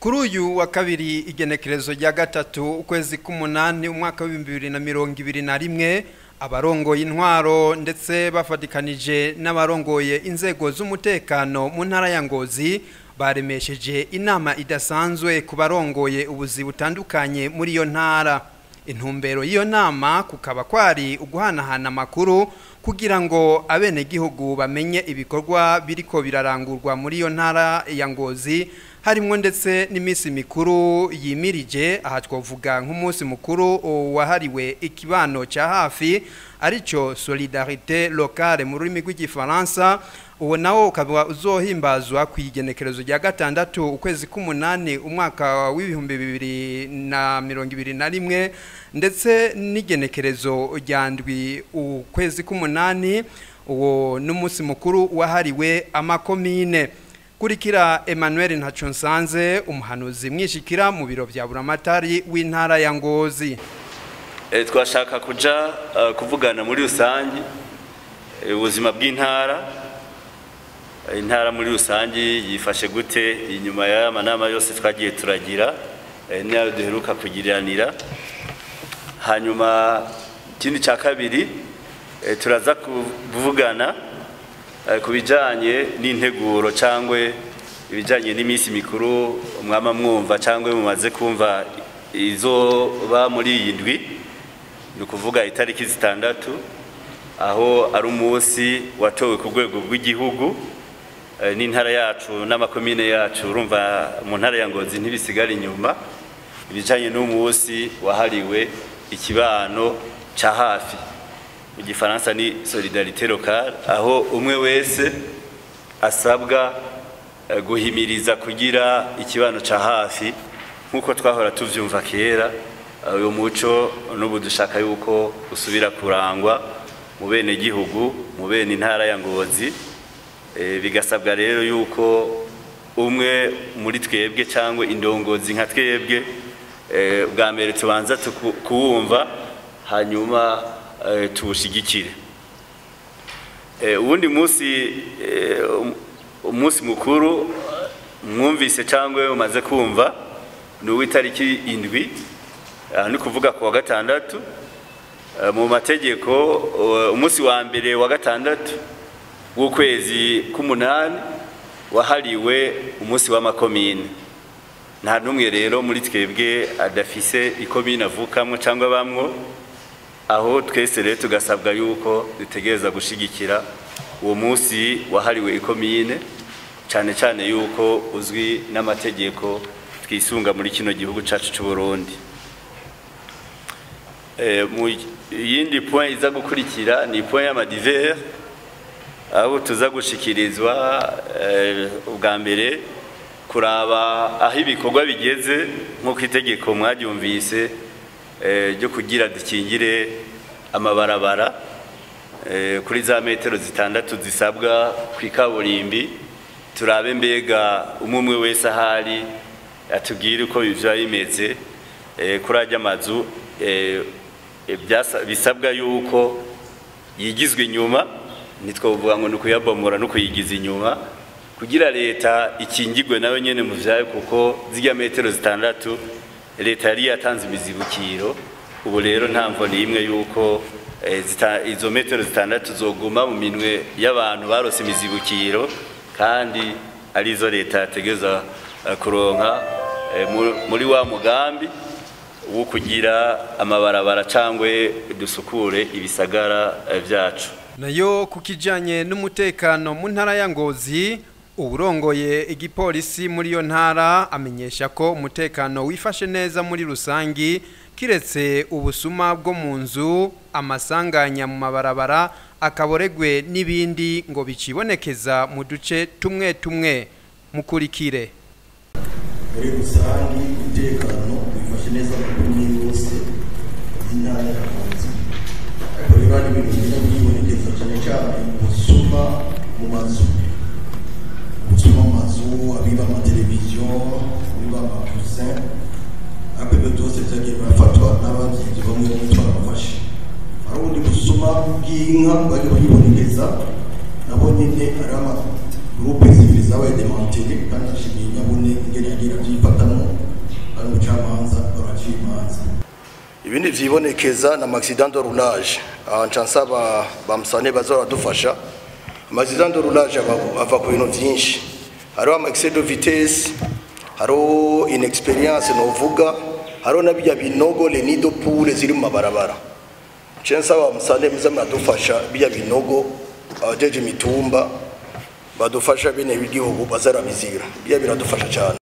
Kuri uyu wa kabiri igenekerezo rya gatatu ukwezi k'umunani umwaka wa 2021 abarongoye intwaro ndetse bafatikanije n'abarongoye inzego z'umutekano mu ntara ya Ngozi baremesheje inama idasanzwe ku barongoye ubuzi butandukanye muri iyo ntara. Intumbero y'iyo nama kukaba kwari uguhanahana makuru kugira ngo abenegihugu bamenye ibikorwa biriko birarangurwa muri iyo ntara ya Ngozi, harimwo ndetse n'imisi mikuru yimirije. Aha twovuga nk'umunsi mukuru wahariwe ikibano ca hafi arico solidarité locale mu rurimi rw'igifaransa. Uwo nawo ukaba uzohimbazwa ku igenekerezo rya gatandatu ukwezi k'umunani umwaka wa 2021 ndetse n'igenekerezo rya ndwi ukwezi k'umunani. Uwo n'umunsi mukuru wahariwe amakomine. Kurikira Emmanuel Ntachonsanze, umuhanuzi mwishikira mu biro vya buramatari w'intara ya Ngozi. Twashaka kuja kuvugana muri rusangi ubuzima bw'intara. Intara muri rusangi yifashe gute inyuma y'amanama yose twagiye turagira n'ayo duheruka kugiranira. Hanyuma ikindi cya kabiri turaza kuvugana kubijanye n'integuro cyangwe ibijanye n'imisi mikuru mwama mwumva cyangwe mumaze kumva izo ba muri iyi ndwi, ni kuvuga itariki 6 aho ari umunsi watowe ku rwego rw'igihugu n'intara yacu n'amakomine yacu. Urumva mu ntara ya Ngozi ntibisigara inyuma. Ibijanye n'umunsi wahariwe ikibano ca hafi, mu gifaransa ni solidarité locale, aho umwe wese asabwa guhimiriza kugira ikibano ca hafi nkuko twahora tuvyumva kera. Uyo muco n'ubu dushaka yuko usubira kurangwa mu bene gihugu, mu bene intara ya Ngozi. Bigasabwa rero yuko umwe muri twebwe cyangwa indongozi nka twebwe bwa mbere tubanza kuwumva hanyuma tuwushigikire. Ubundi umunsi mukuru mwumvise cyangwa umaze kumva ni uw'itariki 7, ni kuvuga ku wa gatandatu. Mu mategeko umunsi wa mbere wa gatandatu w'ukwezi k'umunani wahariwe umunsi w'amakomine. Nta numwe rero muri twebwe adafise ikomine avukamwe cyangwa bamwo, aho twese rero tugasabwa yuko dutegereza gushigikira uwo munsi wahariwe ikomine, cyane cyane yuko uzwi n'amategeko twisunga muri kino gihugu cyacu cy'u Burundi. Mu yindi point iza gukurikira ni point y'amadivers, aho tuza gushikirizwa ubwa mbere kuraba aho ibikorwa bigeze nk'uko itegeko mwaryumvise ryo kugira dukingire amabarabara kuri za metero 6 zisabwa ku ikaburimbi. Turabe mbega umwe wese ahari atubwire uko bivya bimeze kuri ajya amazu bisabwa yuko yigizwe inyuma. Nitwovuga ngo nukuyabomora no kuyigiza inyuma kugira leta ikingirwe nayo nyene mu vyayo, kuko zirya metero 6 leta yari yatanze imizibukiro. Ubu rero nta mvoni imwe yuko izo metero 6 zoguma mu minwe y'abantu barose imizibukiro, kandi arizo leta yategeza kuronka muri wa mugambi wo kugira amabarabara cangwe dusukure ibisagara vyacu. Nayo kukijanye n'umutekano mu ntara ya Ngozi, uburongoye igipolisi muri iyo ntara amenyesha ko umutekano wifashe neza muri rusangi, kiretse ubusuma bwo mu nzu, amasanganya mu mabarabara, akaboregwe n'ibindi ngo bicibonekeza mu duce tumwe tumwe. Mukurikire. Muri rusangi umutekano wifashe neza muri yose intara ya Ngozi. Ariko rero hari ibintu byibonekeza cyane cyane ubusuma mu mazu. Abiba amateleviziyo, abiba amakusin, abibyo byose byagiye barafatwa n'ababyeyi bamwe batwabafashe. Hari ubundi busuma bw'inka bari bayibonekeza, nabo nyine ari ama groupe civile zabaye démantelé kandi ashimiye nyabune ingene yagira by'ifatamo ibindi vyibonekeza na accident de roulage ahanca bamusane bazoradufasha. Accident de roulage ava ku bintu vyinshi, hariho ama excès de vitesse, hariho inexperience novuga, hariho nabijya binogo le nido poule ziri mu mabarabara. Nsaba bamusane muza mwadufasha bijya binogo abajeje mitumba badufasha bene bigihugu bazarabizira bijya biradufasha cyane.